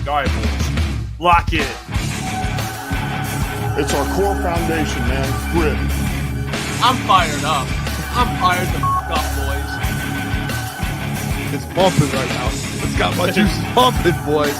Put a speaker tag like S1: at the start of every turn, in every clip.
S1: All right, boys. Lock in.
S2: It's our core foundation, man. Grit.
S3: I'm fired up. I'm fired the f*** up, boys.
S4: It's pumping right now. It's got my juices pumping, boys.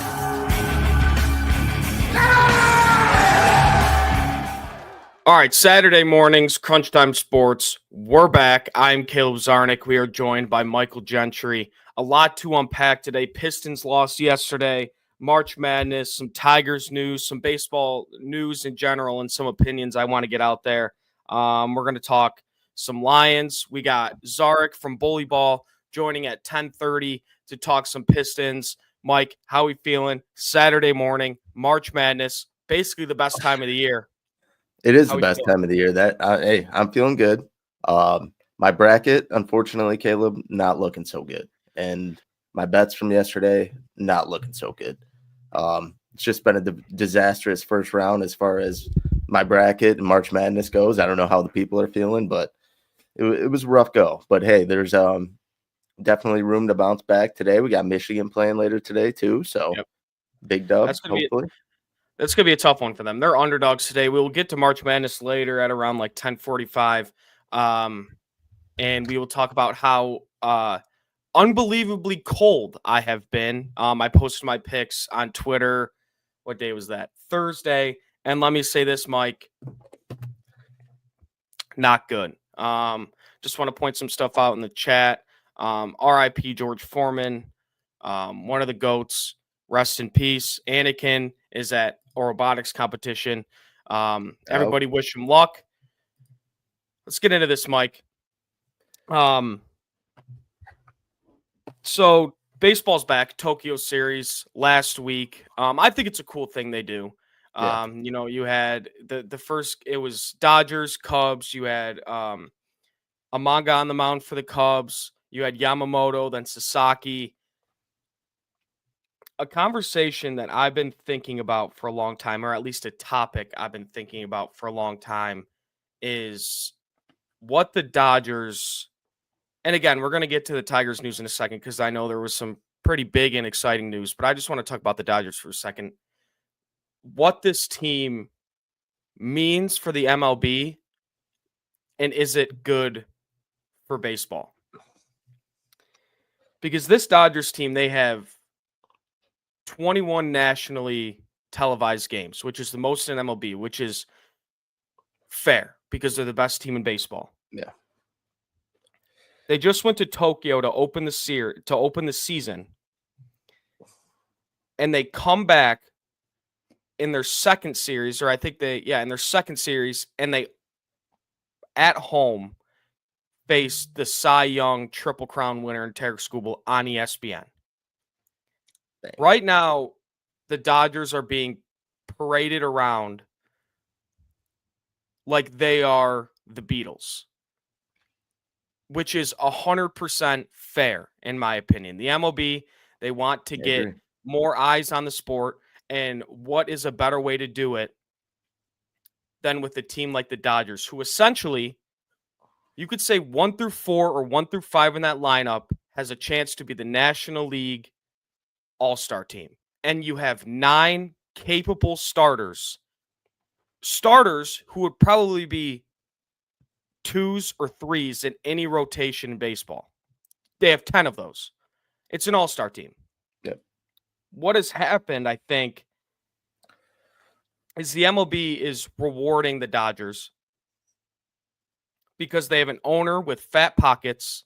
S5: All right, Saturday mornings, Crunch Time Sports. We're back. I'm Caleb Czarnik. We are joined by Michael Gentry. A lot to unpack today. Pistons lost yesterday. March Madness, some Tigers news, some baseball news in general, and some opinions I want to get out there. We're going to talk some Lions. We got Czarnik from Bully Ball joining at 10:30 to talk some Pistons. Mike, how we feeling? Saturday morning, March Madness, basically the best time of the year.
S6: It is the best time of the year. Hey, I'm feeling good. My bracket, unfortunately, Caleb, not looking so good. And my bets from yesterday, not looking so good. It's just been a disastrous first round as far as my bracket and March Madness goes. I don't know how the people are feeling, but it was a rough go. But hey, there's definitely room to bounce back today. We got Michigan playing later today too, so big dub. Hopefully,
S5: that's gonna be a tough one for them. They're underdogs today. We will get to March Madness later at around like 10:45, and we will talk about how unbelievably cold I have been. I posted my picks on Twitter. What day was that? Thursday. And let me say this, Mike, not good. Just want to point some stuff out in the chat. RIP George Foreman, one of the GOATs. Rest in peace. Anakin is at a robotics competition. Everybody wish him luck. Let's get into this, Mike. So baseball's back, Tokyo Series last week. I think it's a cool thing they do. You had the first, it was Dodgers, Cubs. You had Amanga on the mound for the Cubs. You had Yamamoto, then Sasaki. A conversation that I've been thinking about for a long time, or at least a topic I've been thinking about for a long time, is what the Dodgers, and again, we're going to get to the Tigers news in a second because I know there was some pretty big and exciting news, but I just want to talk about the Dodgers for a second. What this team means for the MLB, and is it good for baseball? Because this Dodgers team, they have 21 nationally televised games, which is the most in MLB, which is fair because they're the best team in baseball.
S6: Yeah.
S5: They just went to Tokyo to open the season, and they come back in their second series, or I think in their second series, and they at home face the Cy Young Triple Crown winner in Tarik Skubal on ESPN.
S6: Dang.
S5: Right now, the Dodgers are being paraded around like they are the Beatles, which is 100% fair, in my opinion. The MLB, they want to get more eyes on the sport, and what is a better way to do it than with a team like the Dodgers, who essentially, you could say 1 through 4 or 1 through 5 in that lineup has a chance to be the National League All-Star team. And you have 9 capable starters who would probably be 2s or 3s in any rotation in baseball. They have 10 of those. It's an all-star team.
S6: Yep.
S5: What has happened, I think, is the MLB is rewarding the Dodgers because they have an owner with fat pockets,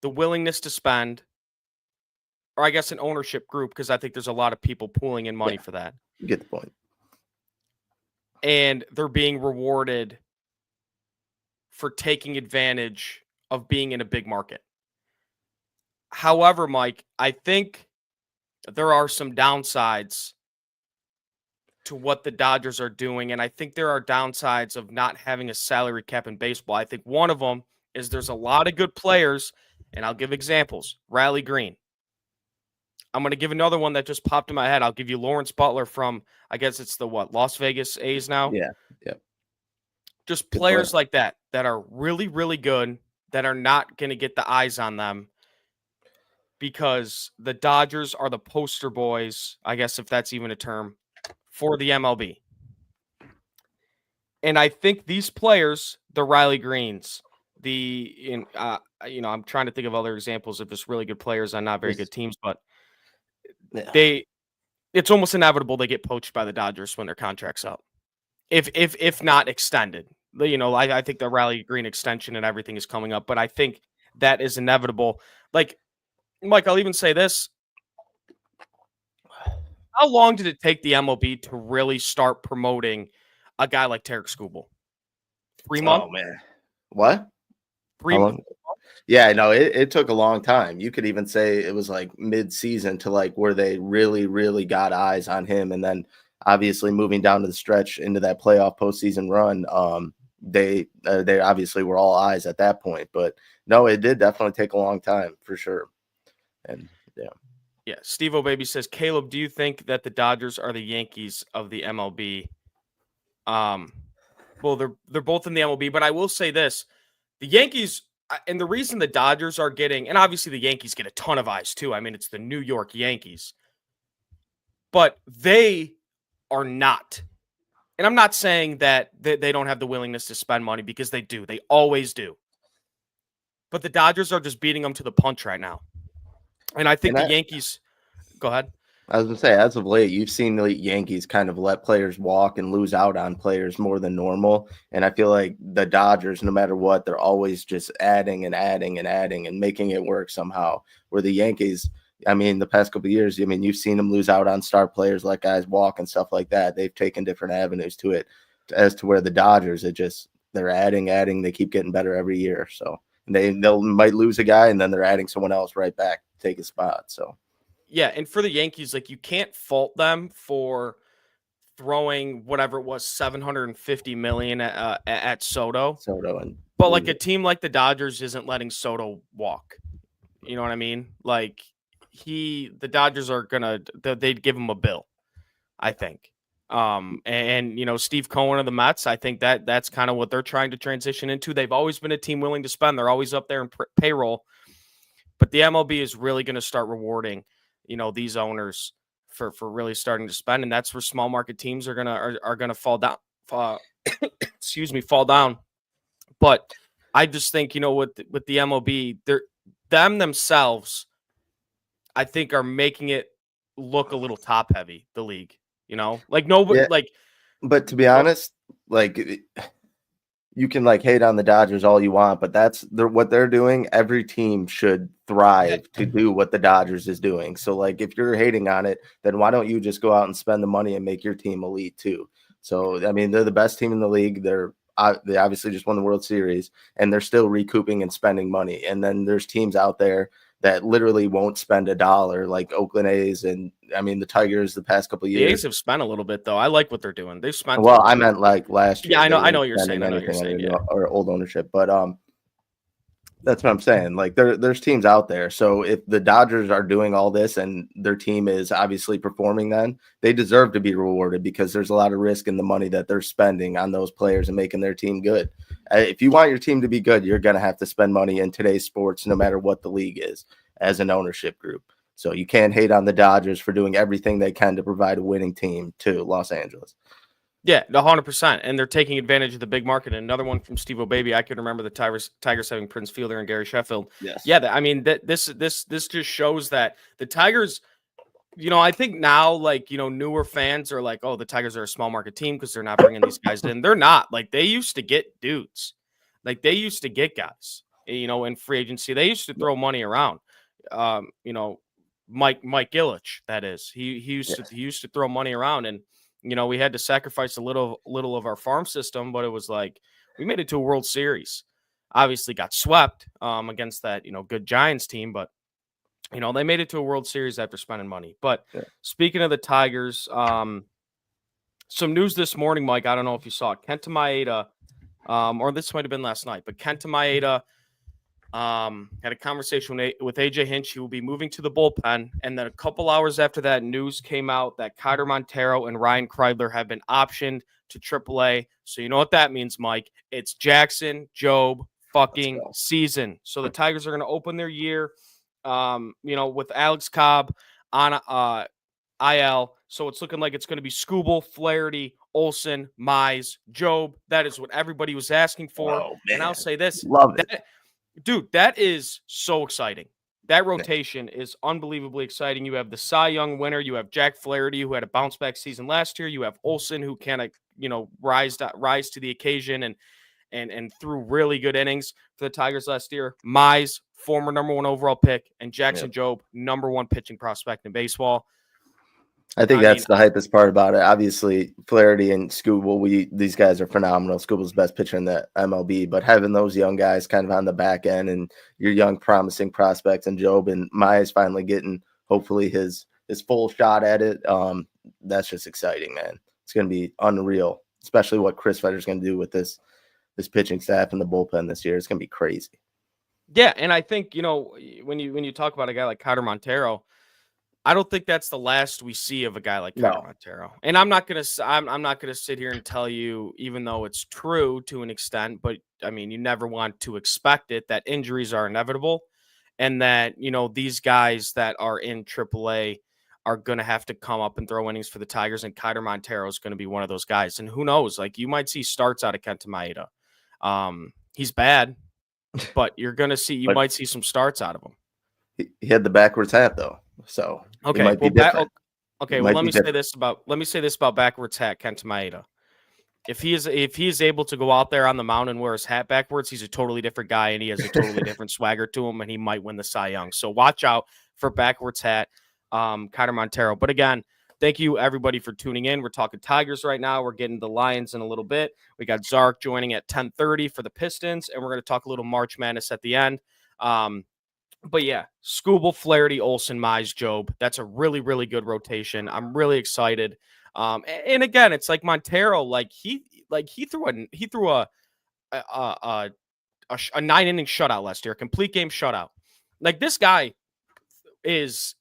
S5: the willingness to spend, or I guess an ownership group, because I think there's a lot of people pooling in money for that.
S6: You get the point.
S5: And they're being rewarded for taking advantage of being in a big market. However, Mike, I think there are some downsides to what the Dodgers are doing, and I think there are downsides of not having a salary cap in baseball. I think one of them is there's a lot of good players, and I'll give examples. Riley Green. I'm going to give another one that just popped in my head. I'll give you Lawrence Butler from, I guess it's the Las Vegas A's now?
S6: Yeah.
S5: Just players like that are really, really good, that are not going to get the eyes on them. because the Dodgers are the poster boys, I guess if that's even a term, for the MLB. And I think these players, the Riley Greens, I'm trying to think of other examples of just really good players on not very good teams, but it's almost inevitable they get poached by the Dodgers when their contract's up, if not extended. I think the Riley Green extension and everything is coming up, but I think that is inevitable. Like, Mike, I'll even say this. How long did it take the MLB to really start promoting a guy like Tarek Skubal? 3 months?
S6: Oh, man. What?
S5: 3 months?
S6: Yeah, no, it took a long time. You could even say it was like mid-season to like where they really, really got eyes on him. And then obviously moving down to the stretch into that playoff postseason run, they obviously were all eyes at that point. But no, it did definitely take a long time for sure. And yeah.
S5: Steve O'Baby says, Caleb, do you think that the Dodgers are the Yankees of the MLB? Well, they're both in the MLB, but I will say this: the Yankees, and the reason the Dodgers are getting, and obviously the Yankees get a ton of eyes too. I mean, it's the New York Yankees, but they are not. And I'm not saying that they don't have the willingness to spend money, because they do. They always do. But the Dodgers are just beating them to the punch right now. And I think the Yankees – go ahead.
S6: I was going to say, as of late, you've seen the Yankees kind of let players walk and lose out on players more than normal. And I feel like the Dodgers, no matter what, they're always just adding and adding and adding and making it work somehow. Where the Yankees, I mean, the past couple of years, I mean, you've seen them lose out on star players, let guys walk and stuff like that. They've taken different avenues to it, as to where the Dodgers, they're adding. They keep getting better every year. So they might lose a guy, and then they're adding someone else right back to take a spot. So.
S5: Yeah, and for the Yankees, like, you can't fault them for throwing whatever it was, $750 million at Soto. But like a team like the Dodgers isn't letting Soto walk. You know what I mean? Like, the Dodgers are they'd give him a bill, I think. And Steve Cohen of the Mets, I think that's kind of what they're trying to transition into. They've always been a team willing to spend. They're always up there in payroll. But the MLB is really going to start rewarding these owners for really starting to spend, and that's where small market teams are gonna fall down. Fall down. But I just think with the MLB, themselves, I think, are making it look a little top heavy. The league, like nobody
S6: But to be honest, like, you can hate on the Dodgers all you want, but what they're doing. Every team should thrive to do what the Dodgers is doing. So if you're hating on it, then why don't you just go out and spend the money and make your team elite too? So, I mean, they're the best team in the league. They obviously just won the World Series, and they're still recouping and spending money. And then there's teams out there that literally won't spend a dollar, like Oakland A's, and I mean the Tigers the past couple of years.
S5: The A's have spent a little bit though. I like what they're doing. They've spent.
S6: Well, I meant last year.
S5: Yeah, I know what you're saying.
S6: Or old ownership, but that's what I'm saying. There's teams out there. So if the Dodgers are doing all this and their team is obviously performing, then they deserve to be rewarded, because there's a lot of risk in the money that they're spending on those players and making their team good. If you want your team to be good, you're going to have to spend money in today's sports, no matter what the league is, as an ownership group. So you can't hate on the Dodgers for doing everything they can to provide a winning team to Los Angeles. Yeah,
S5: 100%. And they're taking advantage of the big market. And another one from Steve O'Baby. I can remember the Tigers having Prince Fielder and Gary Sheffield.
S6: Yes.
S5: Yeah, I mean, this just shows that the Tigers, I think now, newer fans are like, oh, the Tigers are a small market team because they're not bringing these guys in. They're not. They used to get dudes. They used to get guys, in free agency. They used to throw money around. Mike Ilitch, that is. He used to throw money around, and we had to sacrifice a little of our farm system, but it was we made it to a World Series. Obviously got swept against that, good Giants team, but they made it to a World Series after spending money. But Speaking of the Tigers, some news this morning, Mike, I don't know if you saw it. Kenta Maeda, or this might have been last night, but Kenta Maeda had a conversation with AJ Hinch. He will be moving to the bullpen. And then a couple hours after that, news came out that Kaiser Montero and Ryan Kreidler have been optioned to AAA. So you know what that means, Mike. It's Jackson Jobe fucking season. So the Tigers are going to open their year with Alex Cobb on IL. So it's looking like it's going to be Skubal, Flaherty, Olsen, Mize, Job. That is what everybody was asking for.
S6: Oh, man.
S5: And I'll say this.
S6: Love it.
S5: Dude, that is so exciting. That rotation is unbelievably exciting. You have the Cy Young winner. You have Jack Flaherty, who had a bounce back season last year. You have Olsen, who kind of, rise to the occasion and threw really good innings for the Tigers last year. Mize, former number 1 overall pick, and Jackson Jobe, number 1 pitching prospect in baseball.
S6: I think that's the hypest part about it. Obviously, Flaherty and Skubal, these guys are phenomenal. Skubal's best pitcher in the MLB, but having those young guys kind of on the back end and your young promising prospects and Job and Maya's finally getting hopefully his full shot at it. That's just exciting, man. It's going to be unreal, especially what Chris Fetter's going to do with this pitching staff and the bullpen this year. It's going to be crazy.
S5: Yeah, and I think, when you talk about a guy like Carter Montero, I don't think that's the last we see of a guy like Carter Montero. And I'm not gonna sit here and tell you, even though it's true to an extent, but I mean, you never want to expect it, that injuries are inevitable, and that these guys that are in AAA are gonna have to come up and throw innings for the Tigers, and Carter Montero is going to be one of those guys. And who knows? Like, you might see starts out of Kenta Maeda. He's bad, but you're gonna see might see some starts out of him.
S6: He had the backwards hat though. So
S5: okay,
S6: might be different.
S5: Let me say this about backwards hat Kenta Maeda. If he is able to go out there on the mound and wear his hat backwards, he's a totally different guy, and he has a totally different swagger to him, and he might win the Cy Young. So watch out for backwards hat Carter Montero. But again, thank you everybody for tuning in. We're talking Tigers right now. We're getting the Lions in a little bit. We got Zark joining at 10:30 for the Pistons, and we're going to talk a little March Madness at the end. But yeah, Skubal, Flaherty, Olsen, Mize, Job. That's a really, really good rotation. I'm really excited. And again, it's like Montero, he threw a 9-inning shutout last year, a complete game shutout. Like, this guy is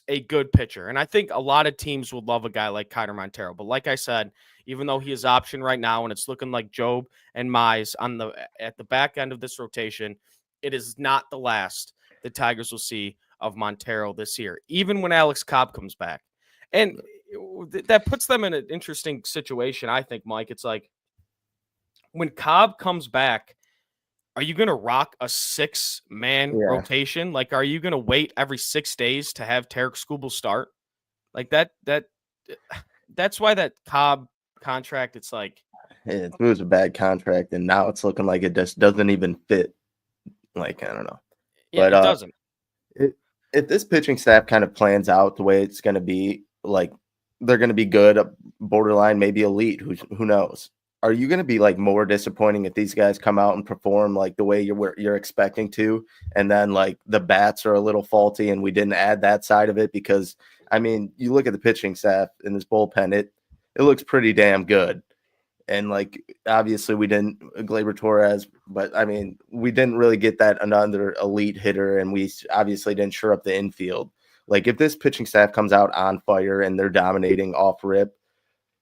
S5: a good pitcher, and I think a lot of teams would love a guy like Carter Montero. But like I said, even though he is option right now, and it's looking like Job and Mize at the back end of this rotation, it is not the last the Tigers will see of Montero this year, even when Alex Cobb comes back. And that puts them in an interesting situation, I think, Mike. It's like, when Cobb comes back, are you going to rock a 6-man rotation? Like, are you going to wait every 6 days to have Tarek Skubal start? Like, that's why that Cobb contract, it's like,
S6: it was a bad contract, and now it's looking like it just doesn't even fit. Like, I don't know.
S5: Yeah,
S6: but,
S5: it doesn't.
S6: If this pitching staff kind of plans out the way it's going to be, like, they're going to be good, borderline, maybe elite. Who knows? Are you going to be like more disappointing if these guys come out and perform like the way you're expecting to, and then like the bats are a little faulty and we didn't add that side of it? Because I mean, you look at the pitching staff in this bullpen, it looks pretty damn good. And like, obviously we didn't Gleyber Torres, but I mean, we didn't really get that another elite hitter, and we obviously didn't shore up the infield. Like, if this pitching staff comes out on fire and they're dominating off rip,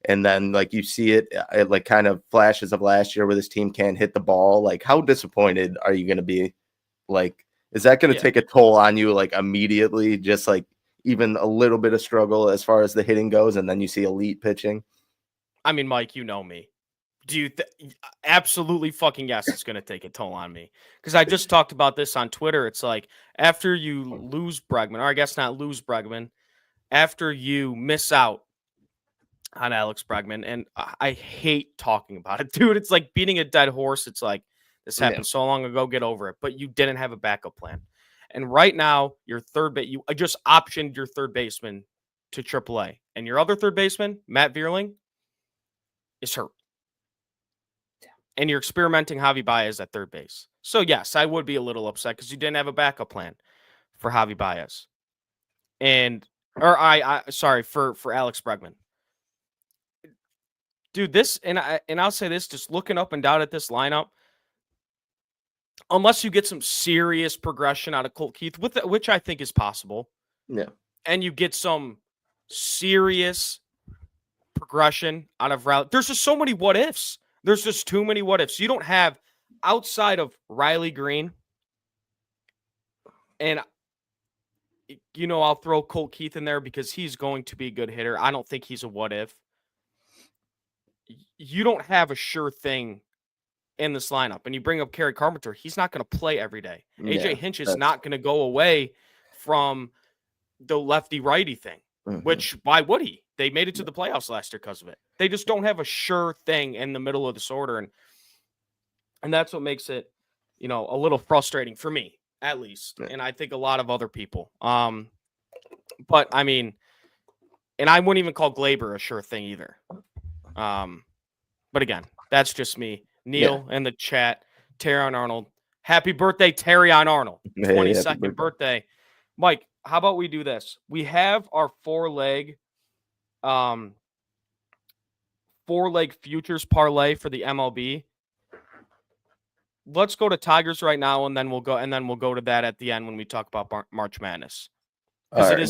S6: and then like you see it like kind of flashes of last year where this team can't hit the ball, like, how disappointed are you going to be? Like, is that going to take a toll on you like immediately? Just like even a little bit of struggle as far as the hitting goes, and then you see elite pitching.
S5: I mean, Mike, you know me. Do you absolutely fucking yes, it's going to take a toll on me. Because I just talked about this on Twitter. It's like, after you lose Bregman, or I guess not lose Bregman, after you miss out on Alex Bregman, and I hate talking about it, dude. It's like beating a dead horse. It's like, this happened so long ago, get over it. But you didn't have a backup plan. And right now, your you just optioned your third baseman to AAA. And your other third baseman, Matt Vierling, is hurt. And you're experimenting Javi Baez at third base. So, yes, I would be a little upset because you didn't have a backup plan for Javi Baez. For Alex Bregman. Dude, I'll say this, just looking up and down at this lineup, unless you get some serious progression out of Colt Keith, which I think is possible.
S6: Yeah.
S5: And you get some serious progression out of Riley. There's just so many what ifs. There's just too many what ifs. You don't have, outside of Riley Green, and I'll throw Colt Keith in there because he's going to be a good hitter. I don't think he's a what if. You don't have a sure thing in this lineup. And you bring up Kerry Carpenter, he's not going to play every day. AJ Hinch is not going to go away from the lefty-righty thing, which why would he? They made it to the playoffs last year because of it. They just don't have a sure thing in the middle of this order. And that's what makes it, a little frustrating for me, at least. And I think a lot of other people. But I mean, and I wouldn't even call Glaber a sure thing either. But again, that's just me. Neil in the chat, Terrion Arnold. Happy birthday, Terrion Arnold. 22nd birthday. Mike, how about we do this? We have our four-leg futures parlay for the MLB. Let's go to Tigers right now, and then we'll go to that at the end when we talk about March Madness. Because it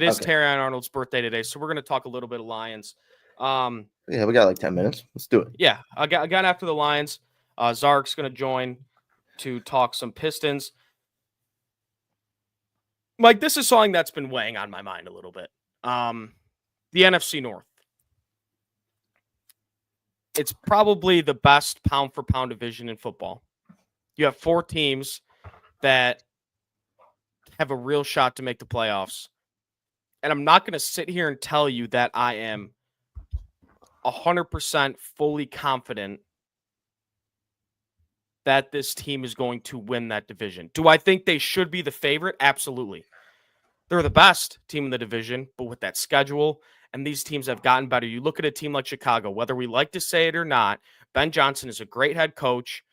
S5: is Terrion Arnold's birthday today, so we're going to talk a little bit of Lions.
S6: We got like 10 minutes. Let's do it.
S5: Yeah, again after the Lions, Zark's going to join to talk some Pistons. Mike, this is something that's been weighing on my mind a little bit. The NFC North. It's probably the best pound-for-pound division in football. You have 4 teams that have a real shot to make the playoffs. And I'm not going to sit here and tell you that I am 100% fully confident that this team is going to win that division. Do I think they should be the favorite? Absolutely. They're the best team in the division, but with that schedule, and these teams have gotten better. You look at a team like Chicago, whether we like to say it or not, Ben Johnson is a great head coach.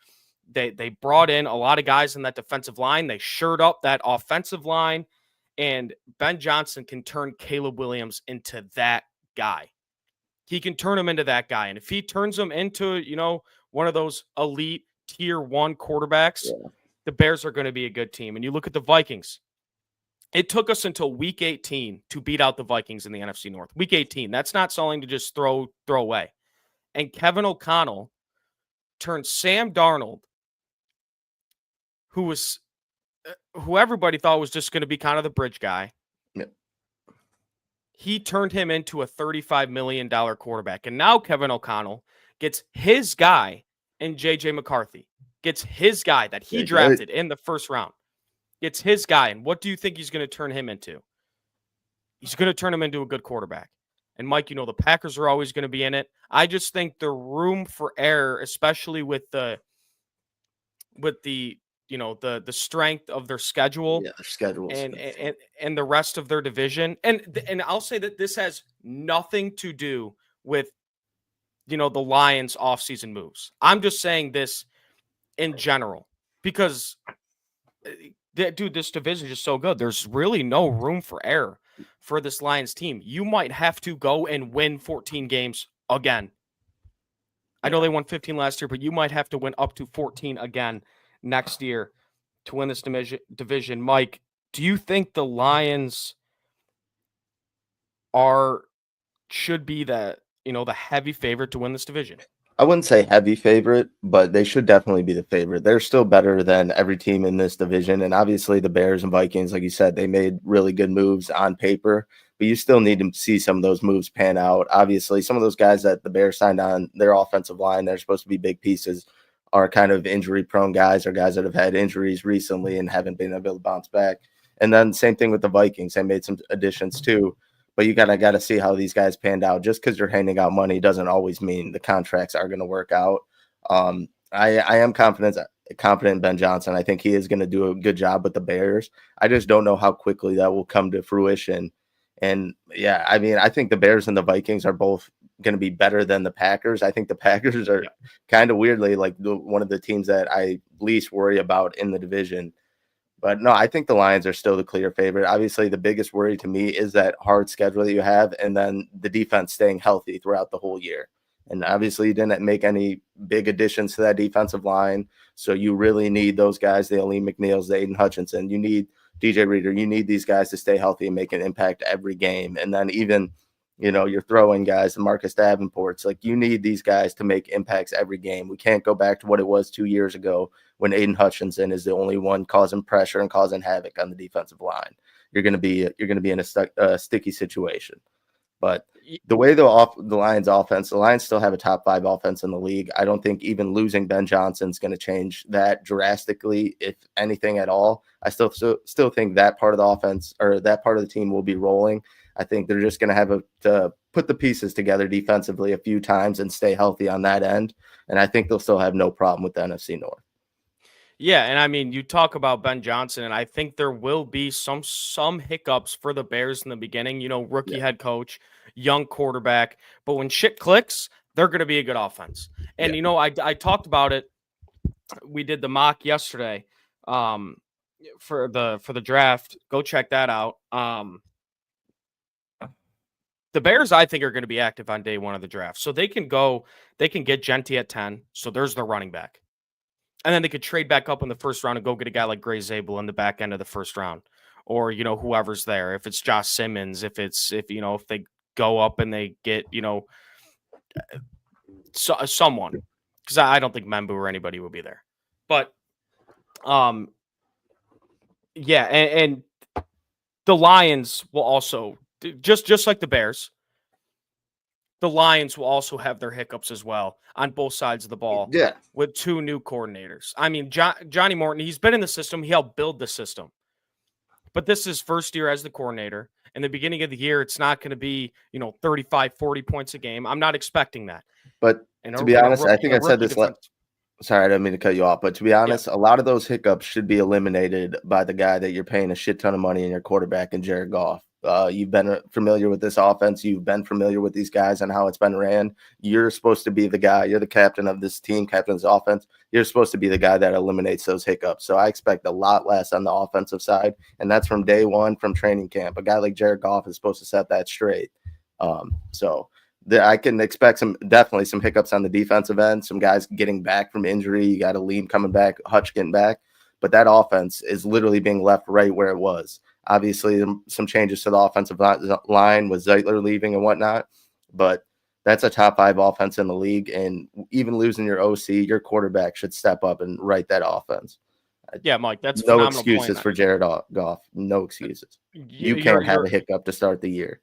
S5: They brought in a lot of guys in that defensive line. They shored up that offensive line, and Ben Johnson can turn Caleb Williams into that guy. He can turn him into that guy. And if he turns him into, one of those elite tier 1 quarterbacks, the Bears are going to be a good team. And you look at the Vikings. It took us until week 18 to beat out the Vikings in the NFC North. Week 18. That's not something to just throw away. And Kevin O'Connell turned Sam Darnold, who everybody thought was just going to be kind of the bridge guy.
S6: Yep.
S5: He turned him into a $35 million quarterback. And now Kevin O'Connell gets his guy in J.J. McCarthy. Gets his guy that he drafted in the first round. Gets his guy. And what do you think he's going to turn him into? He's going to turn him into a good quarterback. And Mike, the Packers are always going to be in it. I just think the room for error, especially with the strength of their schedule,
S6: their schedules,
S5: and the rest of their division, and I'll say that this has nothing to do with the Lions' offseason moves. I'm just saying this in general because, dude, this division is just so good. There's really no room for error for this Lions team. You might have to go and win 14 games again. I know they won 15 last year, but you might have to win up to 14 again next year to win this division. Mike, do you think the Lions should be the heavy favorite to win this division?
S6: I wouldn't say heavy favorite, but they should definitely be the favorite. They're still better than every team in this division. And obviously the Bears and Vikings, like you said, they made really good moves on paper, but you still need to see some of those moves pan out. Obviously, some of those guys that the Bears signed on their offensive line, they're supposed to be big pieces, are kind of injury-prone guys or guys that have had injuries recently and haven't been able to bounce back. And then same thing with the Vikings. They made some additions too. But you gotta see how these guys panned out. Just because you're handing out money doesn't always mean the contracts are going to work out. I am confident in Ben Johnson. I think he is going to do a good job with the Bears. I just don't know how quickly that will come to fruition. And yeah, I mean, I think the Bears and the Vikings are both going to be better than the Packers. I think the Packers are kind of weirdly like one of the teams that I least worry about in the division. But no, I think the Lions are still the clear favorite. Obviously, the biggest worry to me is that hard schedule that you have and then the defense staying healthy throughout the whole year. And obviously, you didn't make any big additions to that defensive line. So you really need those guys, the Aleem McNeils, the Aiden Hutchinson. You need DJ Reader. You need these guys to stay healthy and make an impact every game. And then even, you're throwing guys, the Marcus Davenports. Like, you need these guys to make impacts every game. We can't go back to what it was 2 years ago when Aiden Hutchinson is the only one causing pressure and causing havoc on the defensive line. You're going to be in a sticky situation. But the way the Lions offense, the Lions still have a top 5 offense in the league. I don't think even losing Ben Johnson is going to change that drastically, if anything at all. I still think that part of the offense or that part of the team will be rolling. I think they're just going to have to put the pieces together defensively a few times and stay healthy on that end. And I think they'll still have no problem with the NFC North.
S5: Yeah, and I mean, you talk about Ben Johnson, and I think there will be some hiccups for the Bears in the beginning. Rookie head coach, young quarterback, but when shit clicks, they're going to be a good offense. And I talked about it. We did the mock yesterday, for the draft. Go check that out. The Bears, I think, are going to be active on day 1 of the draft, so they can get Gentry at 10. So there's their running back. And then they could trade back up in the first round and go get a guy like Gray Zabel in the back end of the first round, or whoever's there. If it's Josh Simmons, if they go up and they get someone, because I don't think Membu or anybody will be there. But and the Lions will also just like the Bears. The Lions will also have their hiccups as well on both sides of the ball.
S6: Yeah.
S5: With 2 new coordinators. I mean, Johnny Morton, he's been in the system. He helped build the system. But this is his first year as the coordinator. In the beginning of the year, it's not going to be, 35, 40 points a game. I'm not expecting that.
S6: But to be honest, I think I said this. Sorry, I didn't mean to cut you off. But to be honest, a lot of those hiccups should be eliminated by the guy that you're paying a shit ton of money in your quarterback, and Jared Goff. You've been familiar with this offense. You've been familiar with these guys and how it's been ran. You're supposed to be the guy. You're the captain of this team, captain of this offense. You're supposed to be the guy that eliminates those hiccups. So I expect a lot less on the offensive side, and that's from day 1 from training camp. A guy like Jared Goff is supposed to set that straight. I can expect definitely some hiccups on the defensive end, some guys getting back from injury. You got a Lean coming back, Hutch getting back. But that offense is literally being left right where it was. Obviously, some changes to the offensive line with Zeitler leaving and whatnot, but that's a top 5 offense in the league. And even losing your OC, your quarterback should step up and right that offense.
S5: Yeah, Mike, that's a
S6: no
S5: phenomenal
S6: excuses
S5: point.
S6: for Jared Goff. No excuses. You can't have a hiccup to start the year.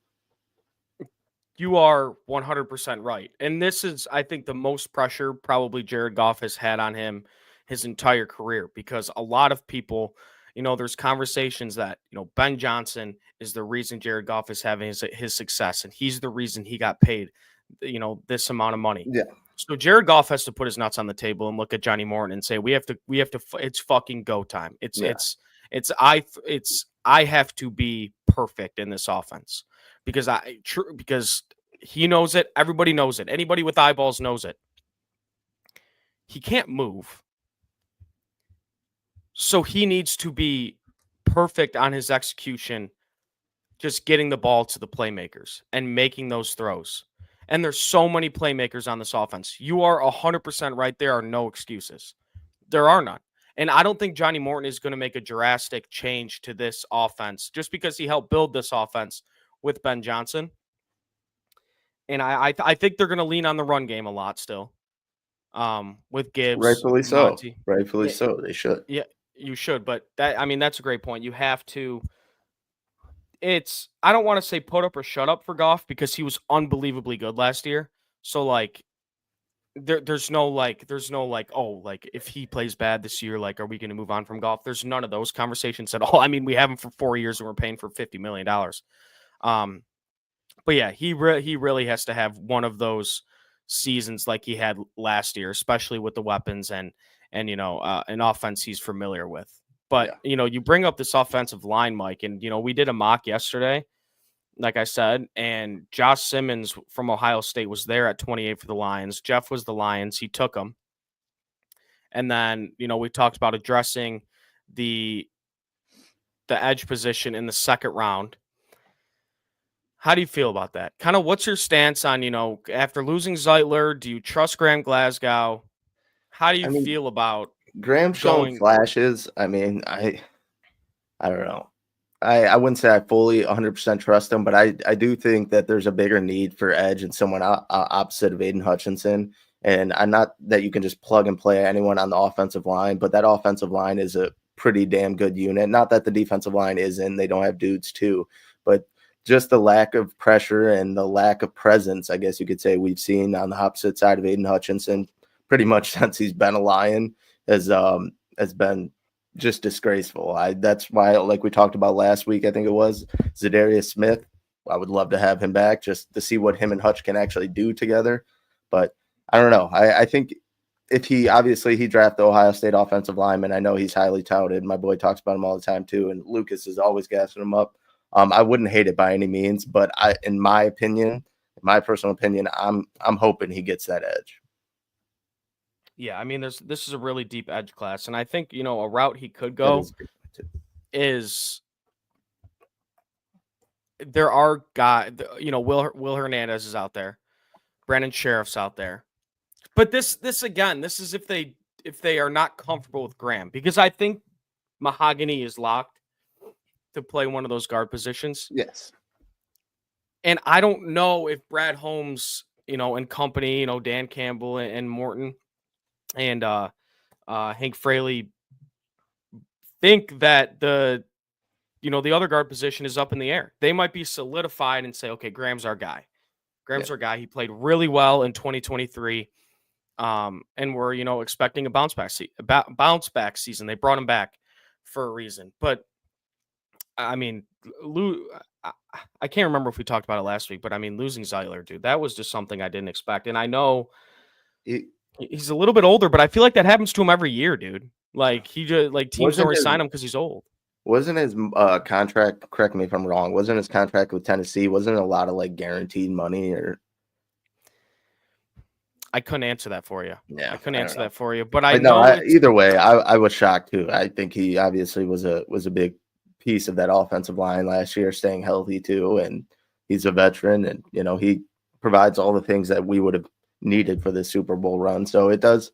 S5: You are 100% right. And this is, I think, the most pressure probably Jared Goff has had on him his entire career, because a lot of people, there's conversations that, Ben Johnson is the reason Jared Goff is having his success, and he's the reason he got paid, this amount of money.
S6: Yeah.
S5: So Jared Goff has to put his nuts on the table and look at Johnny Morton and say, we have to, it's fucking go time. I have to be perfect in this offense because he knows it. Everybody knows it. Anybody with eyeballs knows it. He can't move. So he needs to be perfect on his execution, just getting the ball to the playmakers and making those throws. And there's so many playmakers on this offense. You are 100% right. There are no excuses. There are none. And I don't think Johnny Morton is going to make a drastic change to this offense just because he helped build this offense with Ben Johnson. And I think they're going to lean on the run game a lot still. With Gibbs.
S6: Rightfully so.
S5: Monty.
S6: Rightfully so. They should.
S5: Yeah. You should, but that's a great point. You have to. I don't want to say put up or shut up for Goff because he was unbelievably good last year. So there's no if he plays bad this year, are we going to move on from Goff? There's none of those conversations at all. I mean, we have him for 4 years and we're paying for $50 million. But yeah, he really has to have one of those seasons like he had last year, especially with the weapons and an offense he's familiar with. But, you bring up this offensive line, Mike, and, we did a mock yesterday, like I said, and Josh Simmons from Ohio State was there at 28 for the Lions. Jeff was the Lions. He took him. And then, we talked about addressing the edge position in the second round. How do you feel about that? Kind of what's your stance on, after losing Zeitler, do you trust Graham Glasgow? How do you feel about
S6: Graham showing flashes? I mean, I don't know. I wouldn't say I fully 100% trust him, but I do think that there's a bigger need for edge and someone opposite of Aiden Hutchinson. And I'm not that you can just plug and play anyone on the offensive line, but that offensive line is a pretty damn good unit. Not that the defensive line isn't, they don't have dudes too, but just the lack of pressure and the lack of presence, I guess you could say, we've seen on the opposite side of Aiden Hutchinson pretty much since he's been a Lion has been just disgraceful. That's why, like we talked about last week, I think it was Zadarius Smith. I would love to have him back just to see what him and Hutch can actually do together. But I don't know. I think if he drafted the Ohio State offensive lineman, I know he's highly touted. My boy talks about him all the time too, and Lucas is always gassing him up. I wouldn't hate it by any means, but in my personal opinion, I'm hoping he gets that edge.
S5: Yeah, I mean, this is a really deep edge class, and I think a route he could go is there are guys. Will Hernandez is out there, Brandon Sheriff's out there, but this is if they are not comfortable with Graham, because I think Mahogany is locked to play one of those guard positions.
S6: Yes.
S5: And I don't know if Brad Holmes, and company, Dan Campbell and Morton and Hank Fraley think that the other guard position is up in the air. They might be solidified and say, okay, Graham's our guy. Our guy. He played really well in 2023. And we're, expecting a bounce back season. They brought him back for a reason. But I mean, I can't remember if we talked about it last week, but I mean, losing Zeiler, dude, that was just something I didn't expect. And I know he's a little bit older, but I feel like that happens to him every year, dude. Like teams don't resign him because he's old.
S6: Wasn't his contract, correct me if I'm wrong, wasn't his contract with Tennessee, wasn't a lot of guaranteed money or?
S5: I couldn't answer that for you.
S6: Yeah,
S5: I couldn't answer that for you, but I know
S6: either way, I was shocked too. I think he obviously was a big piece of that offensive line last year, staying healthy too, and he's a veteran, and he provides all the things that we would have needed for the Super Bowl run. So it does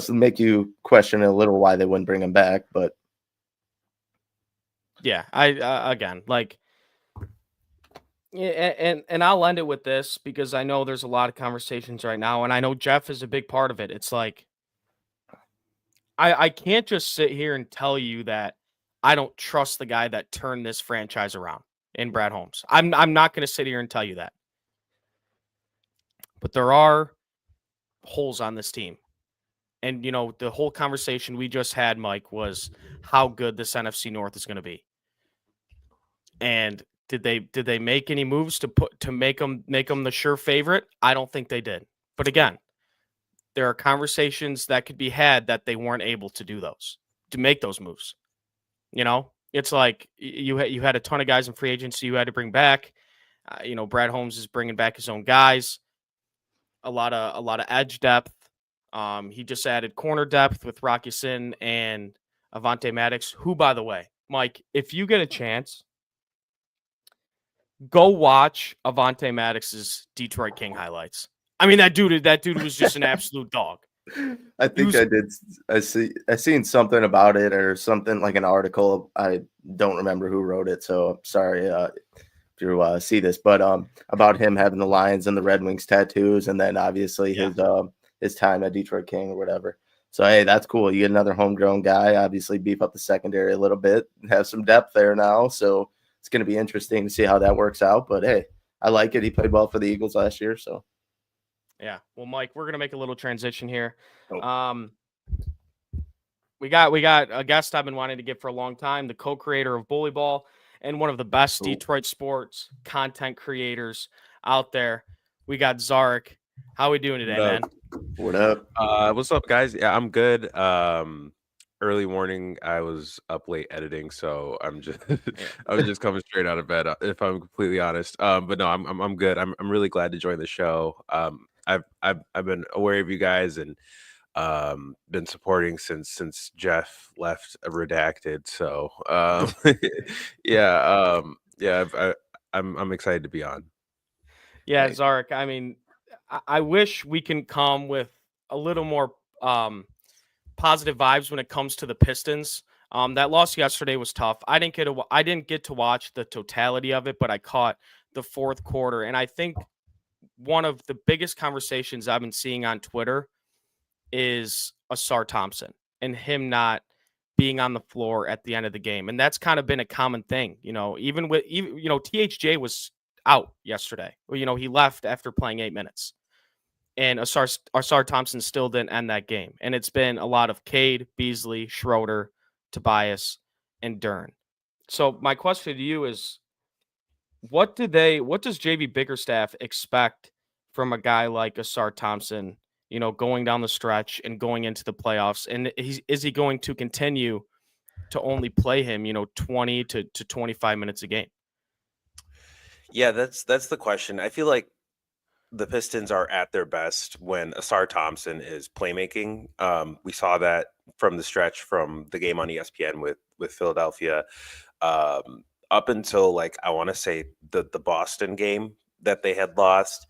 S6: make you question a little why they wouldn't bring him back, but
S5: yeah, and I'll end it with this because I know there's a lot of conversations right now, and I know Jeff is a big part of it. It's like I can't just sit here and tell you that I don't trust the guy that turned this franchise around in Brad Holmes. I'm not going to sit here and tell you that. But there are holes on this team. And, the whole conversation we just had, Mike, was how good this NFC North is going to be. And did they make any moves to make them the sure favorite? I don't think they did. But again, there are conversations that could be had that they weren't able to do to make those moves. It's like you had a ton of guys in free agency you had to bring back. Brad Holmes is bringing back his own guys. A lot of edge depth. He just added corner depth with Rocky Sin and Avonte Maddox, who, by the way, Mike, if you get a chance, go watch Avonte Maddox's Detroit King highlights. I mean, that dude was just an absolute dog.
S6: I think I did. I seen something about it or something like an article. I don't remember who wrote it, so I'm sorry if you see this. But about him having the Lions and the Red Wings tattoos, and then obviously his time at Detroit King or whatever. So hey, that's cool. You get another homegrown guy. Obviously, beef up the secondary a little bit, have some depth there now. So it's going to be interesting to see how that works out. But hey, I like it. He played well for the Eagles last year, so.
S5: Yeah. Well, Mike, we're going to make a little transition here.
S6: Oh.
S5: We got a guest I've been wanting to get for a long time, the co-creator of Bully Ball and one of the best Detroit sports content creators out there. We got Czarnik. How we doing today, man?
S6: What up?
S7: What's up, guys? Yeah, I'm good. Early morning, I was up late editing, so I was just coming straight out of bed, if I'm completely honest. But no, I'm good. I'm really glad to join the show. I've been aware of you guys and been supporting since Jeff left Redacted. So I'm excited to be on.
S5: Yeah, Czarnik. I mean, I wish we can come with a little more positive vibes when it comes to the Pistons. That loss yesterday was tough. I didn't get to watch the totality of it, but I caught the fourth quarter, and I think one of the biggest conversations I've been seeing on Twitter is Asar Thompson and him not being on the floor at the end of the game. And that's kind of been a common thing, even THJ was out yesterday. He left after playing 8 minutes. And Asar Thompson still didn't end that game. And it's been a lot of Cade, Beasley, Schroeder, Tobias, and Dern. So my question to you is, what does JB Bickerstaff expect from a guy like Asar Thompson, going down the stretch and going into the playoffs? And is he going to continue to only play him, 20 to 25 minutes a game?
S7: Yeah, that's the question. I feel like the Pistons are at their best when Asar Thompson is playmaking. We saw that from the stretch from the game on ESPN with Philadelphia, up until like I want to say the Boston game that they had lost.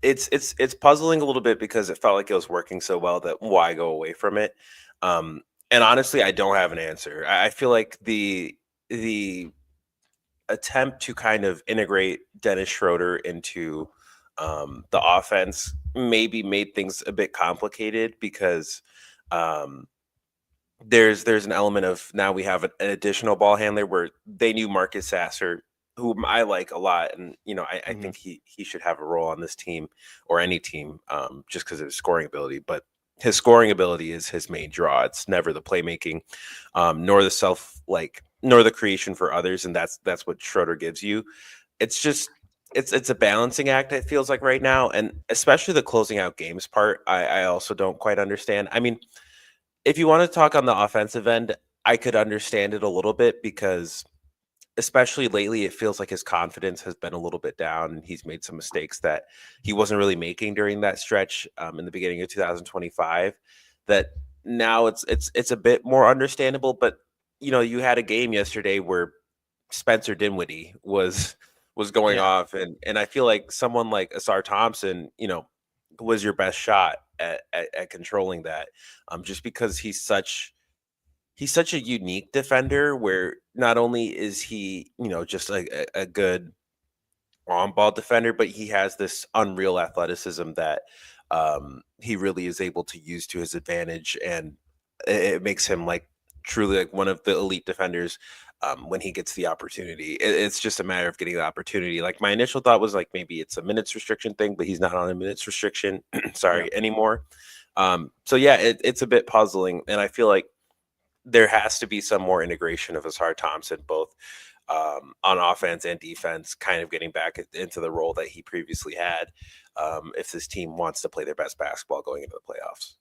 S7: It's puzzling a little bit because it felt like it was working so well that why go away from it? And honestly, I don't have an answer. I feel like the attempt to kind of integrate Dennis Schroeder into the offense maybe made things a bit complicated because there's an element of now we have an additional ball handler where they knew Marcus Sasser, whom I like a lot, and I think he should have a role on this team or any team, just because of his scoring ability. But his scoring ability is his main draw. It's never the playmaking, nor the creation for others, and that's what Schroeder gives you. It's just it's a balancing act, it feels like right now, and especially the closing out games part. I also don't quite understand. I mean, if you want to talk on the offensive end, I could understand it a little bit because especially lately, it feels like his confidence has been a little bit down and he's made some mistakes that he wasn't really making during that stretch in the beginning of 2025 that now it's a bit more understandable. But, you had a game yesterday where Spencer Dinwiddie was going off. And I feel like someone like Asar Thompson, was your best shot at controlling that, just because he's such a unique defender where not only is he, just a good on-ball defender, but he has this unreal athleticism that he really is able to use to his advantage. And it makes him like truly like one of the elite defenders when he gets the opportunity. It's just a matter of getting the opportunity. Like my initial thought was like maybe it's a minutes restriction thing, but he's not on a minutes restriction anymore. So yeah, it's a bit puzzling. And I feel like there has to be some more integration of Asar Thompson, both on offense and defense, kind of getting back into the role that he previously had if this team wants to play their best basketball going into the playoffs.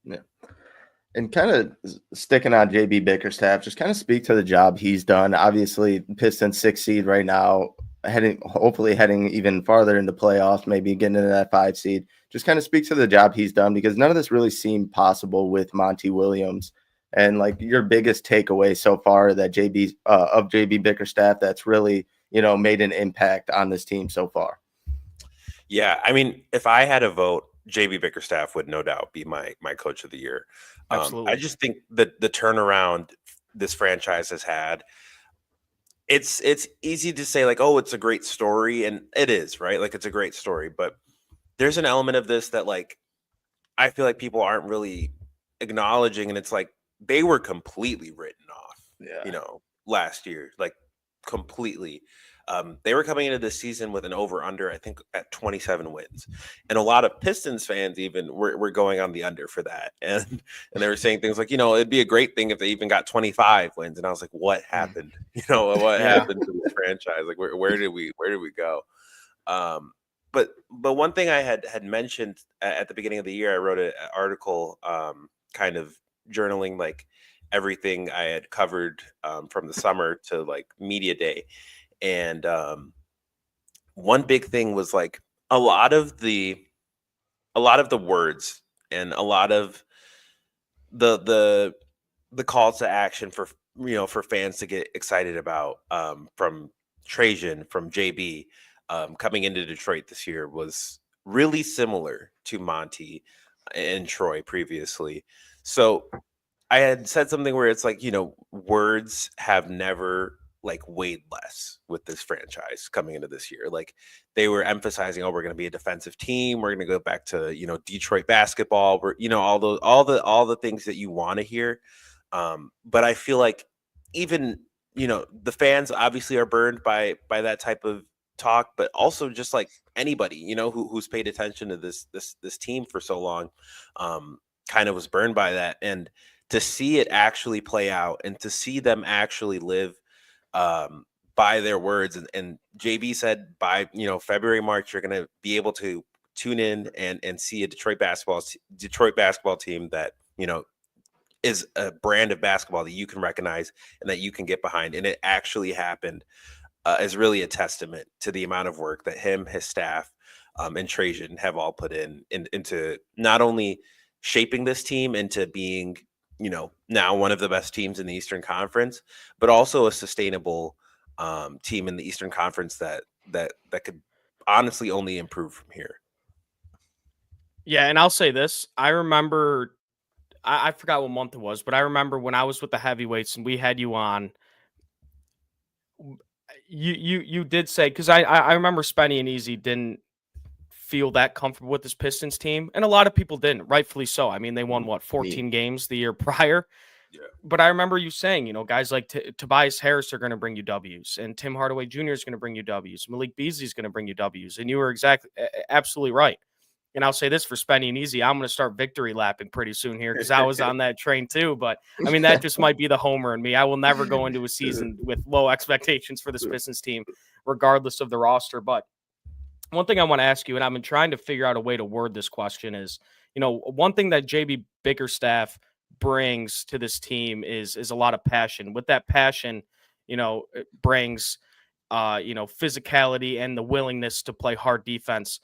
S6: Yeah. And kind of sticking on JB Bickerstaff, just kind of speak to the job he's done. Obviously, Pistons 6 seed right now, hopefully heading even farther into playoffs, maybe getting into that 5 seed. Just kind of speak to the job he's done because none of this really seemed possible with Monty Williams. And like your biggest takeaway so far that JB Bickerstaff that's really, made an impact on this team so far.
S7: Yeah, I mean, if I had a vote, JB Bickerstaff would no doubt be my coach of the year.
S5: Absolutely.
S7: I just think that the turnaround this franchise has had, it's easy to say like, oh, it's a great story, and it is, right? Like it's a great story, but there's an element of this that like I feel like people aren't really acknowledging, and it's like they were completely written off, last year, like completely. They were coming into this season with an over-under, I think, at 27 wins. And a lot of Pistons fans even were going on the under for that. And they were saying things like, it'd be a great thing if they even got 25 wins. And I was like, what happened? What happened to this franchise? Like, where did we go? But one thing I had mentioned at the beginning of the year, I wrote an article kind of journaling like everything I had covered from the summer to like media day. And one big thing was like a lot of the words and a lot of the calls to action for for fans to get excited about from Trajan, from JB coming into Detroit this year was really similar to Monty and Troy previously. So I had said something where it's like, words have never like weighed less with this franchise coming into this year. Like they were emphasizing, oh, we're going to be a defensive team. We're going to go back to, Detroit basketball. We're, all the things that you want to hear. But I feel like even, the fans obviously are burned by that type of talk, but also just like anybody, who's paid attention to this team for so long, kind of was burned by that. And to see it actually play out and to see them actually live by their words. And JB said by, February, March, you're going to be able to tune in and see a Detroit basketball team that, is a brand of basketball that you can recognize and that you can get behind. And it actually happened is really a testament to the amount of work that him, his staff, and Trajan have all put into not only shaping this team into being, now one of the best teams in the Eastern Conference, but also a sustainable team in the Eastern Conference that could honestly only improve from here.
S5: Yeah, and I'll say this. I remember, I forgot what month it was, but I remember when I was with the heavyweights and we had you on, you did say, because I remember Spenny and Easy didn't feel that comfortable with this Pistons team, and a lot of people didn't, rightfully so. I mean, they won 14 games the year prior. Yeah. But I remember you saying, guys like Tobias Harris are going to bring you W's, and Tim Hardaway Jr. is going to bring you W's. Malik Beasley is going to bring you W's, and you were absolutely right. And I'll say this for Spenny and Easy, I'm going to start victory lapping pretty soon here because I was on that train too. But I mean, that just might be the homer in me. I will never go into a season with low expectations for this Pistons team, regardless of the roster. But one thing I want to ask you, and I've been trying to figure out a way to word this question is, one thing that JB Bickerstaff brings to this team is a lot of passion. With that passion, it brings, physicality and the willingness to play hard defense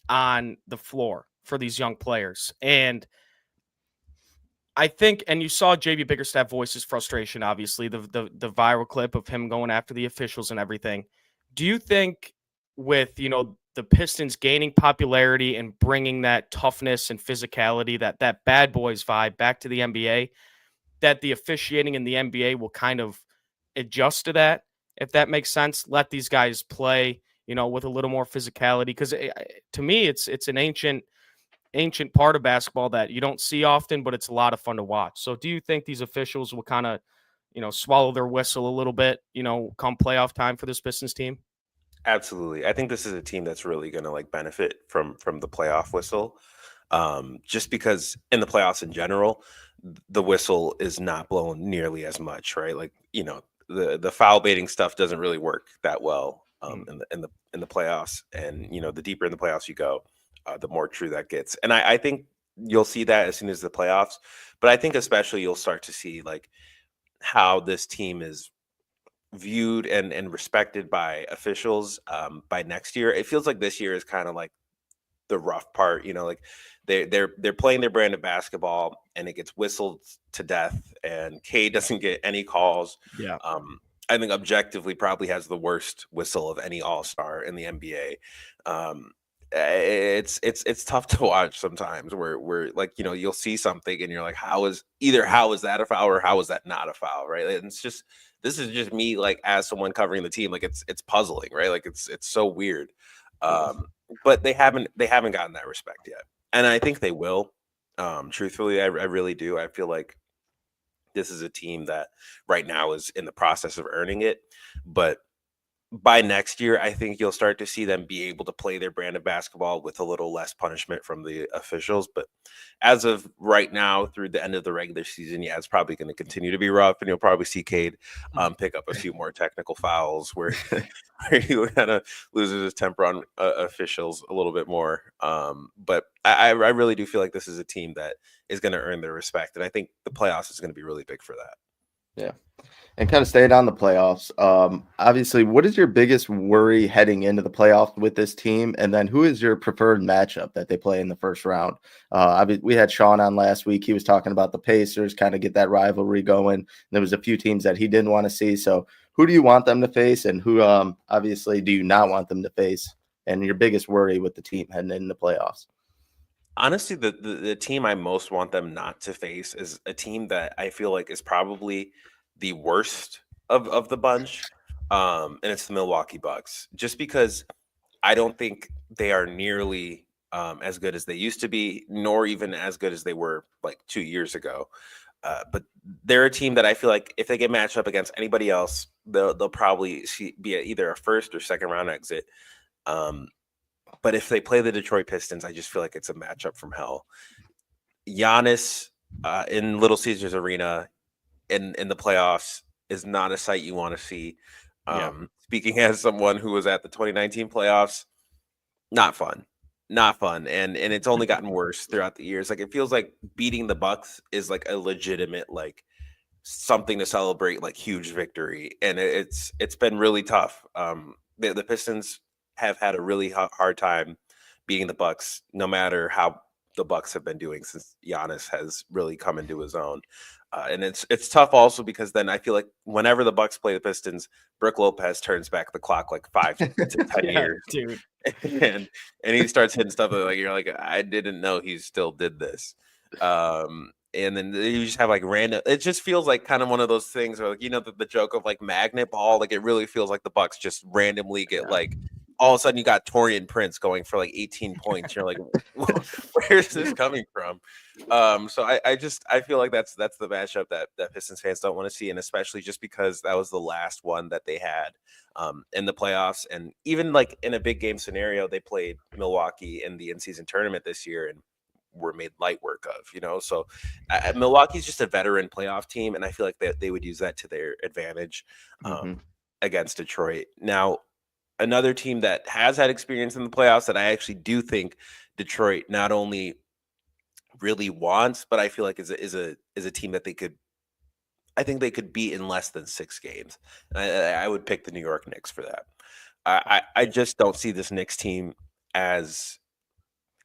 S5: on the floor for these young players. And I think, and you saw JB Bickerstaff voice his frustration, obviously, the viral clip of him going after the officials and everything. Do you think with, the Pistons gaining popularity and bringing that toughness and physicality, that bad boys vibe back to the NBA, that the officiating in the NBA will kind of adjust to that, if that makes sense? Let these guys play, with a little more physicality, because to me, it's an ancient part of basketball that you don't see often, but it's a lot of fun to watch. So do you think these officials will kind of, swallow their whistle a little bit, come playoff time for this Pistons team?
S7: Absolutely. I think this is a team that's really going to benefit from the playoff whistle. Just because in the playoffs in general, the whistle is not blown nearly as much, right? The foul baiting stuff doesn't really work that well in the playoffs, and the deeper in the playoffs you go, the more true that gets. And I think you'll see that as soon as the playoffs, but I think especially you'll start to see how this team is viewed and respected by officials by next year. It feels like this year is kind of like the rough part, they're playing their brand of basketball and it gets whistled to death, and K doesn't get any calls.
S5: Yeah.
S7: I think objectively probably has the worst whistle of any all-star in the NBA. It's tough to watch sometimes where you'll see something and you're like, how is that a foul or how is that not a foul, right? And this is just me as someone covering the team, it's puzzling, right? It's so weird. But they haven't gotten that respect yet, and I think they will. Truthfully, I really do. I feel like this is a team that right now is in the process of earning it, but by next year, I think you'll start to see them be able to play their brand of basketball with a little less punishment from the officials. But as of right now, through the end of the regular season, it's probably going to continue to be rough, and you'll probably see Cade pick up a few more technical fouls where he kind of loses his temper on officials a little bit more. But I really do feel like this is a team that is going to earn their respect, and I think the playoffs is going to be really big for that.
S6: Yeah. And kind of staying on the playoffs, obviously, what is your biggest worry heading into the playoffs with this team? And then who is your preferred matchup that they play in the first round? We had Sean on last week. He was talking about the Pacers, kind of get that rivalry going. There was a few teams that he didn't want to see. So who do you want them to face, and who obviously do you not want them to face? And your biggest worry with the team heading into the playoffs?
S7: Honestly, the team I most want them not to face is a team that I feel like is probably the worst of the bunch, and it's the Milwaukee Bucks. Just because I don't think they are nearly as good as they used to be, nor even as good as they were like 2 years ago. But they're a team that I feel like if they get matched up against anybody else, they'll probably be either a first or second round exit. But if they play the Detroit Pistons, I just feel like it's a matchup from hell. Giannis in Little Caesars Arena in the playoffs is not a sight you want to see. Speaking as someone who was at the 2019 playoffs, not fun. And it's only gotten worse throughout the years. Like, it feels like beating the Bucks is like a legitimate, like, something to celebrate, like, huge victory. And it's been really tough. The Pistons have had a really hard time beating the Bucks, no matter how the Bucks have been doing since Giannis has really come into his own. And it's tough also because then I feel like whenever the Bucks play the Pistons, Brook Lopez turns back the clock like 5 to 10 years,
S5: dude.
S7: and he starts hitting stuff that, like, you're like, I didn't know he still did this. And then you just have like random. It just feels like kind of one of those things where, like, the joke of like magnet ball. Like, it really feels like the Bucks just randomly get like. All of a sudden, you got Taurean Prince going for like 18 points. You're like, where's this coming from? So I feel like that's the matchup that Pistons fans don't want to see, and especially just because that was the last one that they had in the playoffs, and even like in a big game scenario, they played Milwaukee in the in-season tournament this year and were made light work of. So Milwaukee's just a veteran playoff team, and I feel like they would use that to their advantage against Detroit. Now, another team that has had experience in the playoffs that I actually do think Detroit not only really wants, but I feel like is a team that I think they could beat in less than 6 games. And I would pick the New York Knicks for that. I just don't see this Knicks team as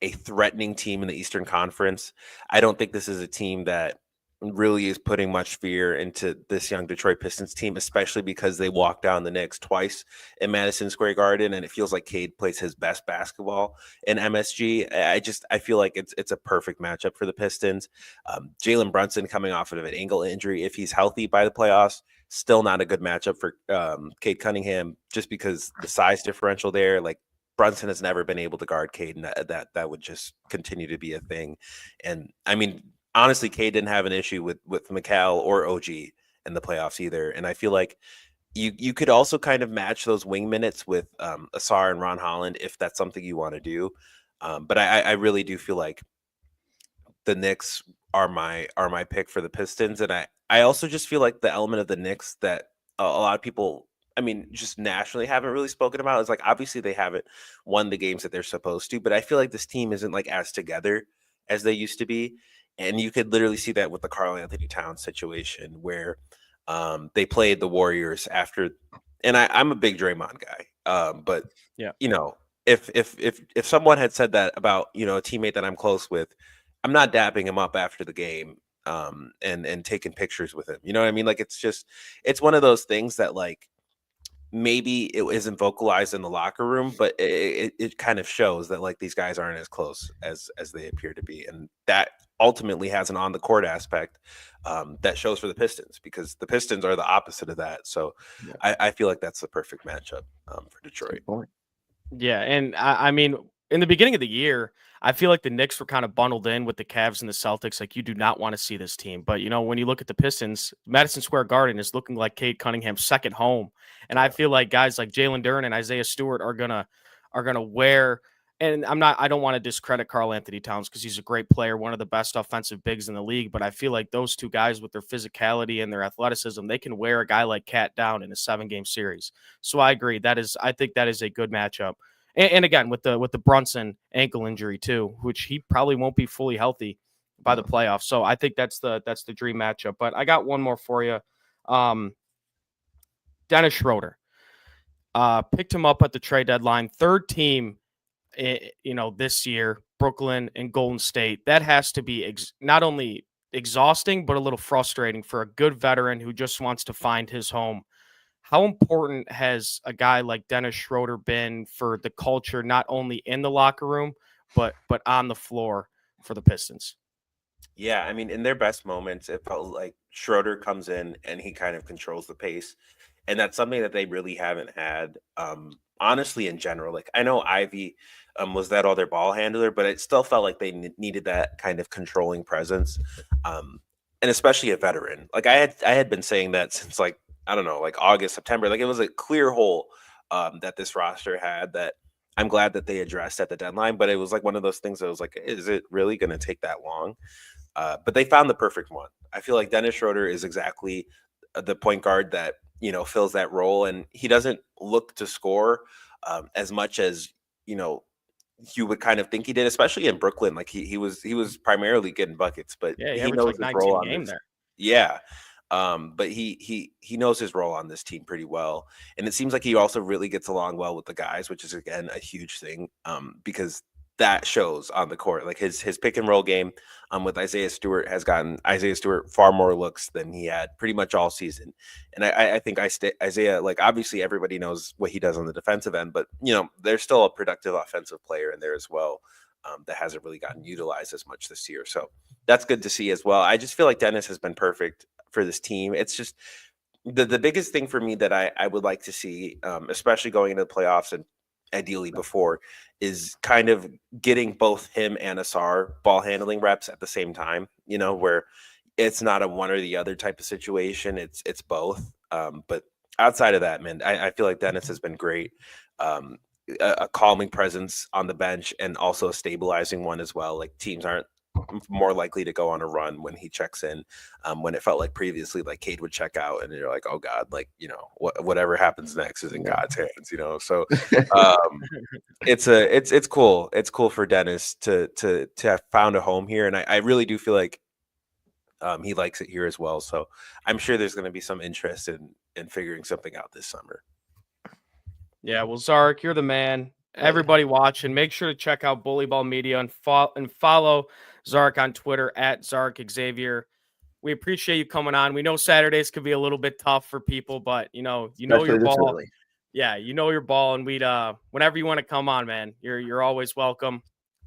S7: a threatening team in the Eastern Conference. I don't think this is a team that really is putting much fear into this young Detroit Pistons team, especially because they walked down the Knicks twice in Madison Square Garden, and it feels like Cade plays his best basketball in MSG. I feel like it's a perfect matchup for the Pistons. Jalen Brunson coming off of an ankle injury, if he's healthy by the playoffs, still not a good matchup for Cade Cunningham, just because the size differential there. Like, Brunson has never been able to guard Cade, and that would just continue to be a thing. And I mean, honestly, Cade didn't have an issue with McCall or OG in the playoffs either. And I feel like you could also kind of match those wing minutes with Asar and Ron Holland if that's something you want to do. But I really do feel like the Knicks are my pick for the Pistons. And I also just feel like the element of the Knicks that a lot of people, I mean, just nationally haven't really spoken about is, like, obviously they haven't won the games that they're supposed to, but I feel like this team isn't like as together as they used to be. And you could literally see that with the Karl Anthony Towns situation where they played the Warriors after. And I'm a big Draymond guy. But,
S5: yeah,
S7: if someone had said that about, a teammate that I'm close with, I'm not dapping him up after the game and taking pictures with him. You know what I mean? Like, it's one of those things that, like, maybe it isn't vocalized in the locker room, but it kind of shows that, like, these guys aren't as close as they appear to be. And that ultimately has an on the court aspect that shows for the Pistons, because the Pistons are the opposite of that. So yeah. I feel like that's the perfect matchup for Detroit.
S5: Yeah. And I mean, in the beginning of the year, I feel like the Knicks were kind of bundled in with the Cavs and the Celtics. Like, you do not want to see this team. But, when you look at the Pistons, Madison Square Garden is looking like Cade Cunningham's second home. And I feel like guys like Jalen Duren and Isaiah Stewart are gonna wear. And I don't want to discredit Karl Anthony Towns, because he's a great player, one of the best offensive bigs in the league. But I feel like those two guys, with their physicality and their athleticism, they can wear a guy like Cat down in a 7-game series. So I agree. I think that is a good matchup. And again, with the Brunson ankle injury too, which he probably won't be fully healthy by the playoffs. So I think that's the dream matchup. But I got one more for you. Dennis Schroeder picked him up at the trade deadline. Third team, this year, Brooklyn and Golden State. That has to be not only exhausting, but a little frustrating for a good veteran who just wants to find his home. How important has a guy like Dennis Schroeder been for the culture, not only in the locker room, but on the floor for the Pistons?
S7: Yeah, I mean, in their best moments, it felt like Schroeder comes in and he kind of controls the pace, and that's something that they really haven't had. Honestly, in general, like I know Ivy was that other ball handler, but it still felt like they needed that kind of controlling presence, and especially a veteran. Like I had been saying that since like I don't know, like August, September. Like it was a clear hole that this roster had that. I'm glad that they addressed at the deadline, but it was like one of those things that was like, is it really going to take that long? But they found the perfect one. I feel like Dennis Schroeder is exactly the point guard that fills that role, and he doesn't look to score as much as you know you would kind of think he did, especially in Brooklyn. Like he was primarily getting buckets, but
S5: Yeah, he
S7: he
S5: averaged
S7: knows
S5: like
S7: his role
S5: 19
S7: on
S5: game
S7: this.
S5: there.
S7: Yeah. But he knows his role on this team pretty well, and it seems like he also really gets along well with the guys, which is again a huge thing. Because that shows on the court. Like his pick and roll game with Isaiah Stewart has gotten Isaiah Stewart far more looks than he had pretty much all season. And I think Isaiah, like obviously everybody knows what he does on the defensive end, but there's still a productive offensive player in there as well. That hasn't really gotten utilized as much this year. So that's good to see as well. I just feel like Dennis has been perfect for this team. It's just the biggest thing for me that I would like to see, especially going into the playoffs and ideally before, is kind of getting both him and Asar ball handling reps at the same time. Where it's not a one or the other type of situation. It's both. But outside of that, man, I feel like Dennis has been great. A calming presence on the bench and also a stabilizing one as well. Like teams aren't more likely to go on a run when he checks in. When it felt like previously, like Cade would check out, and you're like, oh God, like whatever happens next is in God's hands. So it's cool. It's cool for Dennis to have found a home here, and I really do feel like he likes it here as well. So I'm sure there's going to be some interest in figuring something out this summer.
S5: Yeah, well, Zark, you're the man. Everybody watching, make sure to check out Bully Ball Media and follow Zark on Twitter at Zark Xavier. We appreciate you coming on. We know Saturdays could be a little bit tough for people, but you know your ball. Early. Yeah, you know your ball, and we'd whenever you want to come on, man, you're always welcome.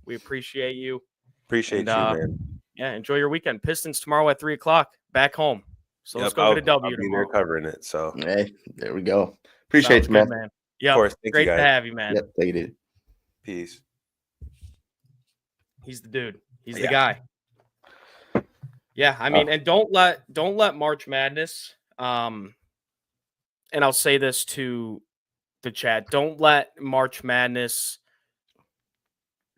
S5: We appreciate you.
S7: Appreciate you, man.
S5: Yeah, enjoy your weekend. Pistons tomorrow at 3:00 back home. So let's go get a W.
S7: I'll be there covering it. So
S6: hey, there we go. Appreciate you, man.
S5: Yeah,
S7: of course.
S5: Great to have you, man.
S6: Yep, take it.
S7: Peace.
S5: He's the dude. He's the guy. Yeah, I mean, and don't let March Madness. And I'll say this to the chat: don't let March Madness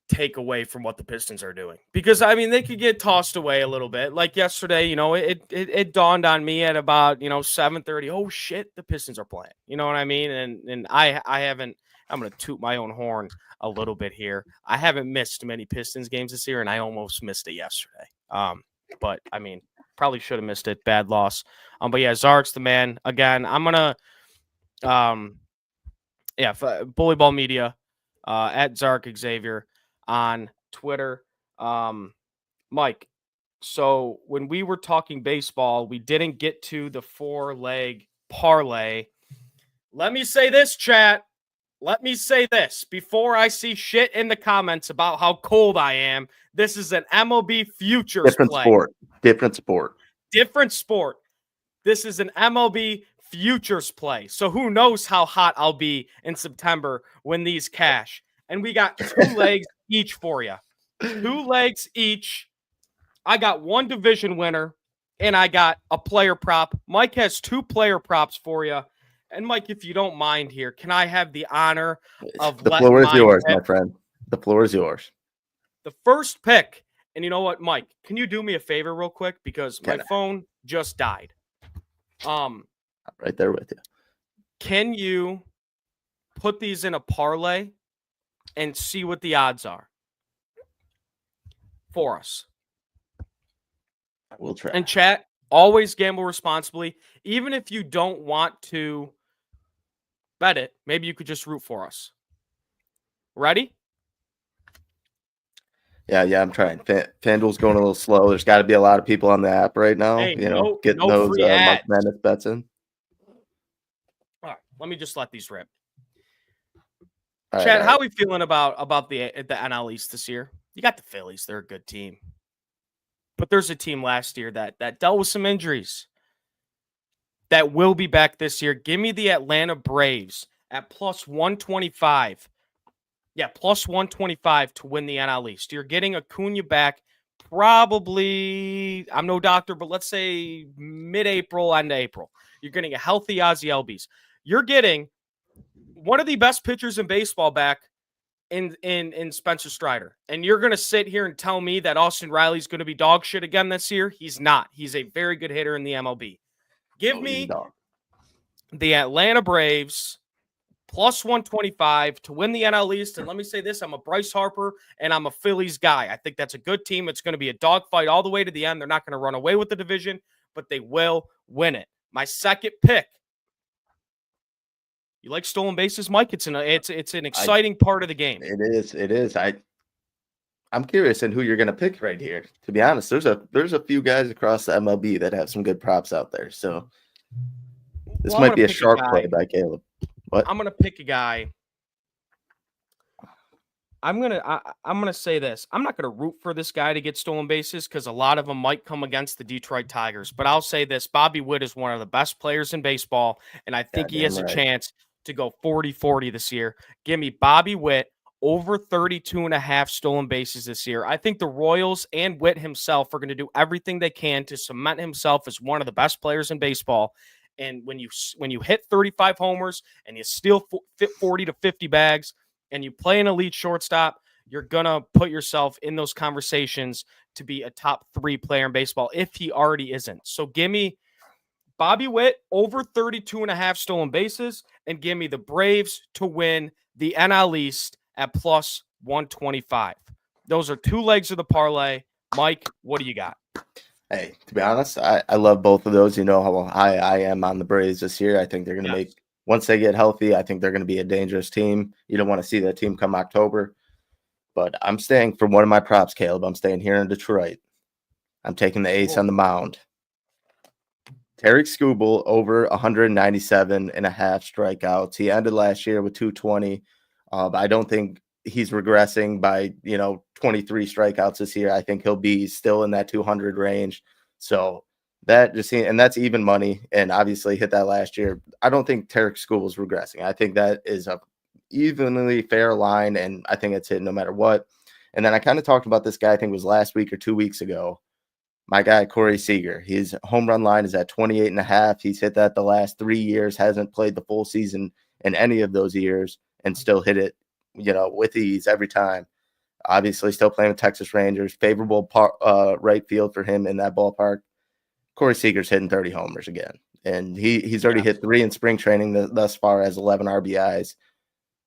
S5: take away from what the Pistons are doing, because I mean they could get tossed away a little bit. Like yesterday, it dawned on me at about 7:30. Oh shit, the Pistons are playing. You know what I mean? And I haven't. I'm gonna toot my own horn a little bit here. I haven't missed many Pistons games this year, and I almost missed it yesterday. But I mean, probably should have missed it. Bad loss. But yeah, Zark's the man. Again, I'm gonna Bully Ball Media at Zark Xavier on Twitter. Mike, so when we were talking baseball, we didn't get to the 4-leg parlay. Let me say this, chat. Let me say this before I see shit in the comments about how cold I am. This is an MLB futures play.
S6: Different sport.
S5: This is an MLB futures play. So who knows how hot I'll be in September when these cash. And we got 2 legs each for you. 2 legs each. I got 1 division winner, and I got a player prop. Mike has 2 player props for you. And Mike, if you don't mind here, can I have the honor of
S6: the floor is yours, my friend. The floor is yours.
S5: The first pick. And you know what, Mike? Can you do me a favor real quick? Because my phone just died.
S6: I'm right there with you.
S5: Can you put these in a parlay and see what the odds are for us?
S6: We'll try.
S5: And chat, always gamble responsibly. Even if you don't want to bet it, maybe you could just root for us. Ready?
S6: Yeah, I'm trying. FanDuel's going a little slow. There's got to be a lot of people on the app right now, getting those March Madness bets in.
S5: All right, let me just let these rip.
S6: All
S5: Chad,
S6: right.
S5: how are we feeling about the NL East this year? You got the Phillies. They're a good team. But there's a team last year that dealt with some injuries that will be back this year. Give me the Atlanta Braves at plus 125. Yeah, plus 125 to win the NL East. You're getting Acuna back probably, I'm no doctor, but let's say mid-April, end of April. You're getting a healthy Ozzie Albies. You're getting one of the best pitchers in baseball back in Spencer Strider. And you're going to sit here and tell me that Austin Riley's going to be dog shit again this year? He's not. He's a very good hitter in the MLB. Give me the Atlanta Braves plus 125 to win the NL East. And let me say this, I'm a Bryce Harper and I'm a Phillies guy. I think that's a good team. It's going to be a dogfight all the way to the end. They're not going to run away with the division, but they will win it. My second pick. You like stolen bases, Mike? It's an exciting part of the game.
S6: It is. I'm curious in who you're going to pick right here. To be honest, there's a few guys across the MLB that have some good props out there. So this might be a sharp play by Caleb. What?
S5: I'm gonna pick a guy. I'm gonna say this. I'm not gonna root for this guy to get stolen bases because a lot of them might come against the Detroit Tigers. But I'll say this: Bobby Witt is one of the best players in baseball, and I think he has a chance to go 40-40 this year. Give me Bobby Witt over 32.5 stolen bases this year. I think the Royals and Witt himself are going to do everything they can to cement himself as one of the best players in baseball. And when you hit 35 homers and you steal 40 to 50 bags and you play an elite shortstop, you're going to put yourself in those conversations to be a top 3 player in baseball if he already isn't. So give me Bobby Witt over 32.5 stolen bases and give me the Braves to win the NL East at plus 125. Those are 2 legs of the parlay. Mike, what do you got?
S6: Hey, to be honest, I love both of those. You know how high I am on the Braves this year. I think they're going to make, once they get healthy, I think they're going to be a dangerous team. You don't want to see that team come October. But I'm staying for one of my props, Caleb. I'm staying here in Detroit. I'm taking the ace on the mound. Tarek Skubal over 197.5 strikeouts. He ended last year with 220. I don't think he's regressing by 23 strikeouts this year. I think he'll be still in that 200 range. So that just, and that's even money, and obviously hit that last year. I don't think Tarek Skubal's regressing. I think that is a evenly fair line, and I think it's hit no matter what. And then I kind of talked about this guy, I think it was last week or 2 weeks ago. My guy, Corey Seager, his home run line is at 28.5. He's hit that the last 3 years, hasn't played the full season in any of those years, and still hit it, with ease every time. Obviously, still playing with Texas Rangers. Favorable right field for him in that ballpark. Corey Seager's hitting 30 homers again. And he's already hit 3 in spring training thus far, as 11 RBIs.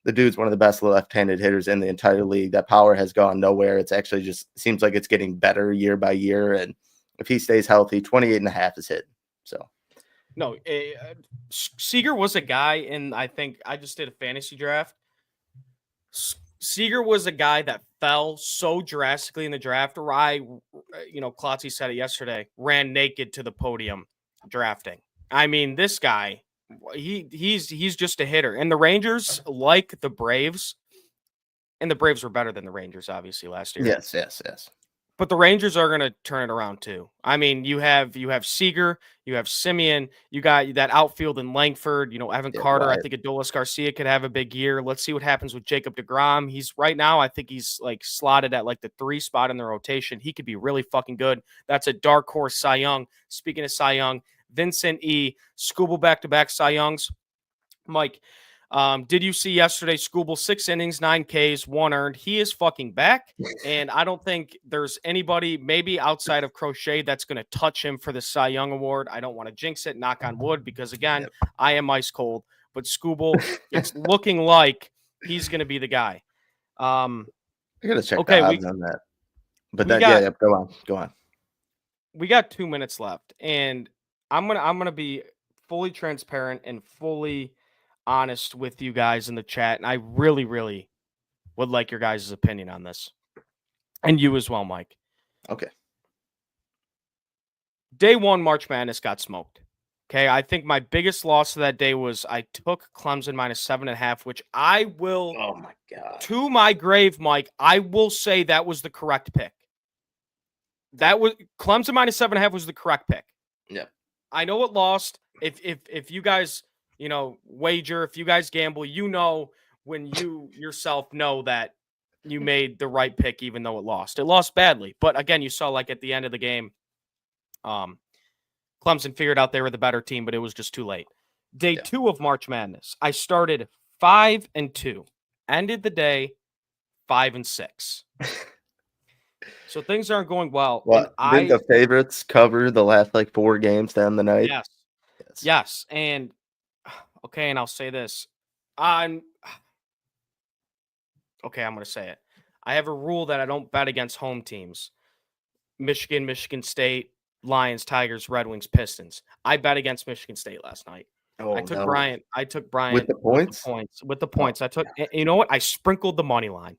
S6: The dude's one of the best left-handed hitters in the entire league. That power has gone nowhere. It's actually just seems like it's getting better year by year. And if he stays healthy, 28.5 is hit. So,
S5: no, Seager was a guy, and I think I just did a fantasy draft. Seager was a guy that fell so drastically in the draft. Or Klotz said it yesterday, ran naked to the podium drafting. I mean, this guy, he's just a hitter. And the Rangers, like the Braves, and the Braves were better than the Rangers, obviously, last year.
S6: Yes.
S5: But the Rangers are going to turn it around too. I mean, you have Seager, you have Simeon, you got that outfield in Langford, Evan Carter. Right. I think Adolis Garcia could have a big year. Let's see what happens with Jacob deGrom. He's right now, I think he's like slotted at like the 3 spot in the rotation. He could be really fucking good. That's a dark horse Cy Young. Speaking of Cy Young, Vincent E. Skubal back-to-back Cy Youngs. Mike, did you see yesterday Skubal 6 innings, 9 Ks, 1 earned? He is fucking back, and I don't think there's anybody, maybe outside of Crochet, that's going to touch him for the Cy Young Award. I don't want to jinx it, knock on wood, because, again, I am ice cold. But Skubal, it's looking like he's going to be the guy.
S6: I got to check the odds on that. But go on.
S5: We got 2 minutes left, and I'm gonna be fully transparent and fully honest with you guys in the chat, and I really, really would like your guys' opinion on this, and you as well, Mike.
S6: Okay.
S5: Day 1, March Madness got smoked. Okay, I think my biggest loss of that day was I took Clemson -7.5, which I will.
S6: Oh my god!
S5: To my grave, Mike, I will say that was the correct pick. that was Clemson minus 7.5 was the correct pick.
S6: Yeah.
S5: I know it lost. If you guys, wager, if you guys gamble, when you yourself know that you made the right pick, even though it lost. It lost badly. But again, you saw like at the end of the game, Clemson figured out they were the better team, but it was just too late. Day 2 of March Madness, I started 5-2, ended the day 5-6. So things aren't going well.
S6: Well, didn't the favorites cover the last like 4 games down the night?
S5: Yes. And okay, and I'll say this. I'm going to say it. I have a rule that I don't bet against home teams. Michigan, Michigan State, Lions, Tigers, Red Wings, Pistons. I bet against Michigan State last night.
S6: Oh,
S5: I took
S6: no.
S5: Bryant
S6: with the points.
S5: With the points. I took. You know what? I sprinkled the money line.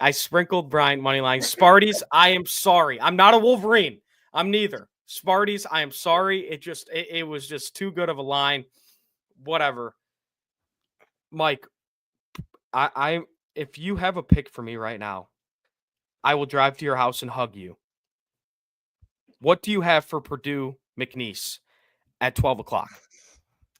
S5: I sprinkled Bryant money line. Sparties, I am sorry. I'm not a Wolverine. I'm neither. Sparties, I am sorry. It was just too good of a line. Whatever. Mike, if you have a pick for me right now, I will drive to your house and hug you. What do you have for Purdue McNeese at 12 o'clock?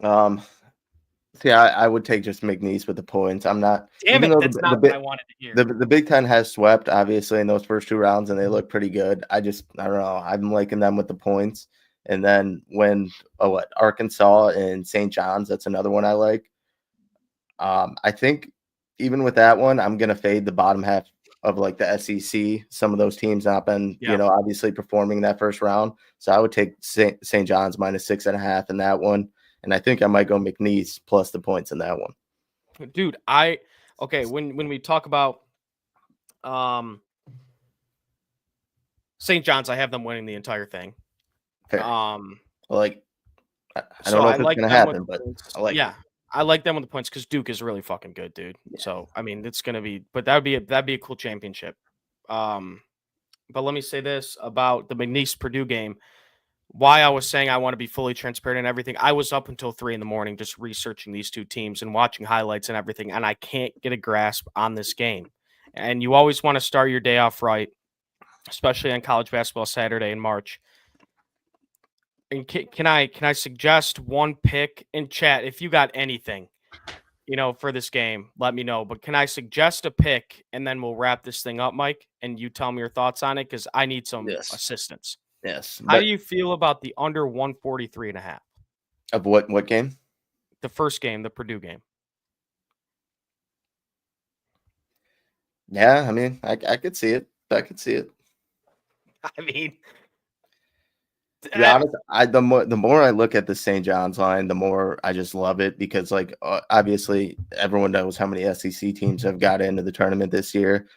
S6: I would take just McNeese with the points. I'm not.
S5: Damn it, that's not what I wanted to hear.
S6: The Big Ten has swept, obviously, in those first 2 rounds, and they look pretty good. I don't know. I'm liking them with the points. And then Arkansas and St. John's, that's another one I like. I think even with that one, I'm going to fade the bottom half of like the SEC. Some of those teams not been, obviously performing that first round. So I would take St. John's minus 6.5 in that one. And I think I might go McNeese plus the points in that one.
S5: Dude, when we talk about St. John's, I have them winning the entire thing.
S6: Fair. I don't know if it's going to happen, but I like it.
S5: I like them with the points because Duke is really fucking good, dude. Yeah. So, I mean, it's going to be – but that'd be a cool championship. But let me say this about the McNeese-Purdue game. Why I was saying I want to be fully transparent and everything. I was up until 3 a.m. just researching these 2 teams and watching highlights and everything, and I can't get a grasp on this game. And you always want to start your day off right, especially on college basketball Saturday in March. And can I suggest one pick in chat? If you got anything, for this game, let me know. But can I suggest a pick, and then we'll wrap this thing up, Mike, and you tell me your thoughts on it because I need some assistance.
S6: Yes.
S5: How do you feel about the under 143.5?
S6: Of what game?
S5: The first game, the Purdue game.
S6: Yeah, I mean, I could see it. I could see it.
S5: I mean,
S6: to be honest, the more I look at the St. John's line, the more I just love it because, like, obviously everyone knows how many SEC teams have got into the tournament this year.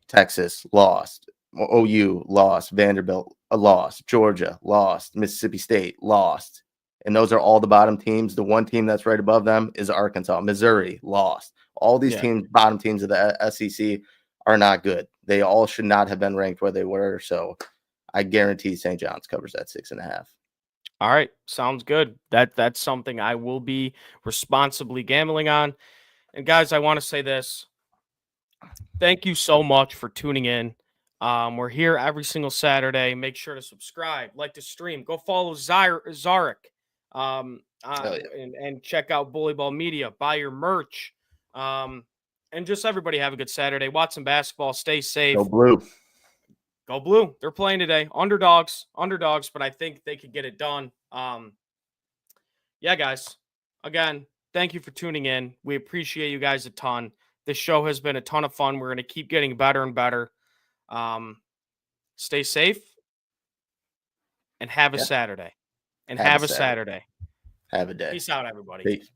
S6: Texas lost. OU lost, Vanderbilt lost, Georgia lost, Mississippi State lost. And those are all the bottom teams. The one team that's right above them is Arkansas. Missouri lost. All these teams, bottom teams of the SEC, are not good. They all should not have been ranked where they were. So I guarantee St. John's covers that 6.5.
S5: All right. Sounds good. That's something I will be responsibly gambling on. And guys, I want to say this. Thank you so much for tuning in. We're here every single Saturday. Make sure to subscribe, like the stream. Go follow Czarnik, and check out Bully Ball Media. Buy your merch, and just everybody have a good Saturday. Watch some basketball. Stay safe.
S6: Go Blue.
S5: Go Blue. They're playing today. Underdogs, but I think they could get it done. Yeah, guys. Again, thank you for tuning in. We appreciate you guys a ton. This show has been a ton of fun. We're going to keep getting better and better. Stay safe and have a Saturday. And have a Saturday.
S6: Have a day.
S5: Peace out, everybody.
S6: Peace.